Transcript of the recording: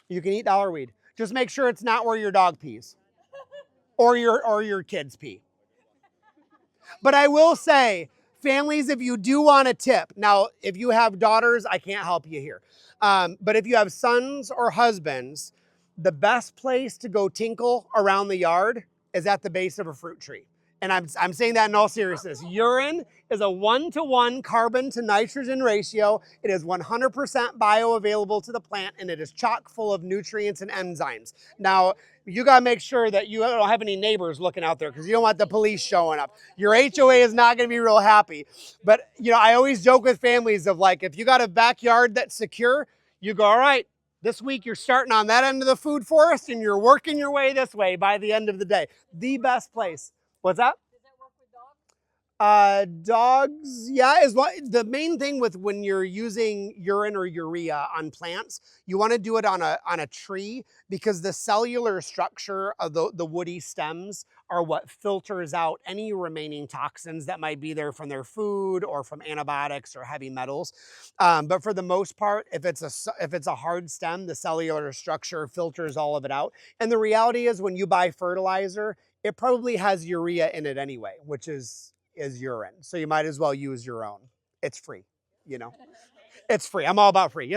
You can eat dollar weed. Just make sure it's not where your dog pees or your kids pee. But I will say, families, if you do want a tip, now, if you have daughters, I can't help you here. But if you have sons or husbands, the best place to go tinkle around the yard is at the base of a fruit tree. And I'm saying that in all seriousness. Urine is a 1-to-1 carbon to nitrogen ratio. It is 100% bioavailable to the plant, and it is chock full of nutrients and enzymes. Now, you got to make sure that you don't have any neighbors looking out there because you don't want the police showing up. Your HOA is not going to be real happy. But, I always joke with families of like, if you got a backyard that's secure, you go, all right, this week you're starting on that end of the food forest and you're working your way this way by the end of the day. The best place. What's that? Does that work with dogs? Dogs, yeah, is what the main thing with when you're using urine or urea on plants, you want to do it on a tree because the cellular structure of the woody stems are what filters out any remaining toxins that might be there from their food or from antibiotics or heavy metals. But for the most part, if it's a hard stem, the cellular structure filters all of it out. And the reality is, when you buy fertilizer, it probably has urea in it anyway, which is urine. So you might as well use your own. It's free, It's free. I'm all about free.